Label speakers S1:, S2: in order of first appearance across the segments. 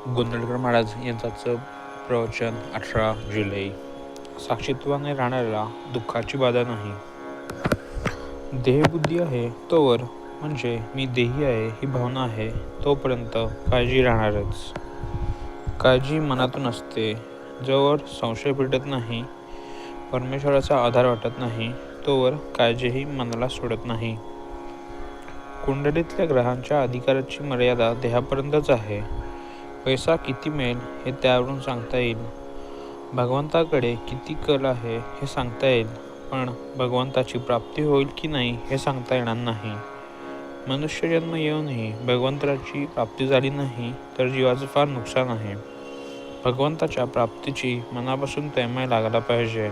S1: गोंधळकर महाराज यांचं प्रवचन 18 जुलै. साक्षीत्वाने राहणाऱ्याला दुःखाची बाधा नाही. देहबुद्धी आहे तोवर, म्हणजे मी देही आहे ही भावना आहे तोपर्यंत काळजी राहणारच. काळजी मनातून असते जोवर संशय पेटत नाही, परमेश्वराचा आधार वाटत नाही तोवर काळजीही मनाला सोडत नाही. कुंडलीतल्या ग्रहांच्या अधिकाराची मर्यादा देहापर्यंतच आहे. पैसा किती मिळेल हे त्यावरून सांगता येईल. भगवंताकडे किती कल आहे हे सांगता येईल, पण भगवंताची प्राप्ती होईल की नाही हे सांगता येणार नाही. मनुष्यजन्म येऊनही भगवंताची प्राप्ती झाली नाही तर जीवाचं फार नुकसान आहे. भगवंताच्या प्राप्तीची मनापासून तैमय लागायला पाहिजे.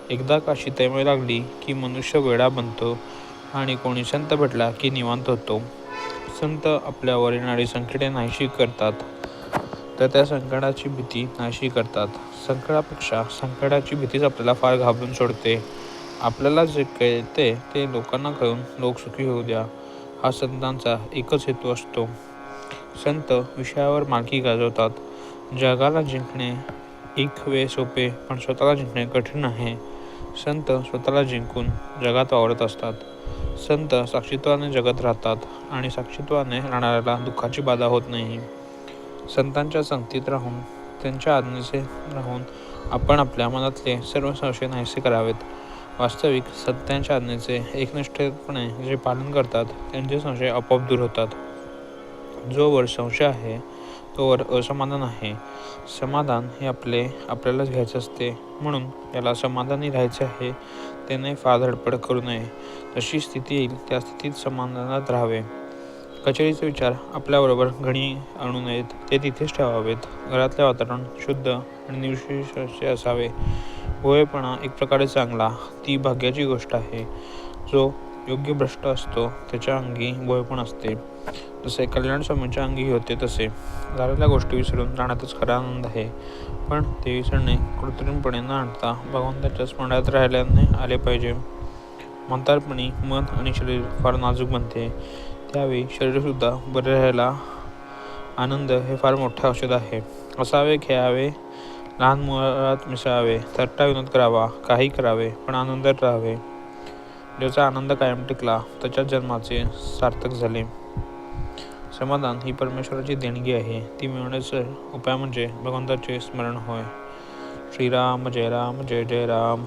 S1: एकदा काशी तैमय लागली की मनुष्य वेडा बनतो आणि कोणी संत भेटला की निवांत होतो. संत आपल्यावर येणारी संकटे नाहीशी करतात तर त्या संकटाची भीती नाहीशी करतात. संकटापेक्षा संकटाची भीतीच आपल्याला फार घाबरून सोडते. आपल्याला जे कळते ते लोकांना कळून लोक सुखी होऊ द्या, हा संतांचा एकच हेतू असतो. संत विषयावर मालकी गाजवतात. जगाला जिंकणे एक वेळ सोपे, पण स्वतःला जिंकणे कठीण आहे. संत स्वतःला जिंकून जगात वावरत असतात. संत साक्षीत्वाने जगत राहतात आणि साक्षीत्वाने राहणाऱ्याला दुःखाची बाधा होत नाही. संतांच्या संगतीत राहून, त्यांच्या आज्ञेचे राहून आपण आपल्या मनातले सर्व संशय नाहीसे करावेत. वास्तविक संतांच्या आज्ञेचे एकनिष्ठपणे जे पालन करतात त्यांचे संशय आपोआप दूर होतात. जोवर संशय आहे तोवर असमाधान आहे. समाधान हे आपल्यालाच घ्यायचे असते, म्हणून याला समाधानी राहायचे आहे त्याने फार धडपड करू नये. जशी स्थिती येईल त्या स्थितीत समाधानात राहावे. कचेरीचे विचार आपल्याबरोबर घणी आणू नयेत, ते तिथेच ठेवावेत. घरातले वातावरण शुद्ध आणि निर्विशेष असावे. भोळेपणा एक प्रकारे चांगला, ती भाग्याची गोष्ट आहे. जो योग्य भ्रष्ट असतो त्याच्या अंगी भोळेपण असते. जसे कल्याण स्वामींच्या अंगी होते तसे. झालेल्या गोष्टी विसरून राहण्यातच खरा आनंद आहे, पण ते विसरणे कृत्रिमपणे न आणता भगवंताच्या स्मरणात राहिल्याने आले पाहिजे. म्हातारपणी मन आणि शरीर फार नाजूक बनते, त्यावेळी शरीरसुद्धा बरे राहायला आनंद हे फार मोठे औषध आहे. हसावे, खेळावे, लहान मुलात मिसळावे, थट्टा विनोद करावा, काही करावे, पण आनंदात राहावे. ज्याचा आनंद कायम टिकला त्याच्या जन्माचे सार्थक झाले. समाधान ही परमेश्वराची देणगी आहे. ती मिळवण्याचा उपाय म्हणजे भगवंताचे स्मरण होय. श्रीराम जय राम, जय जय राम.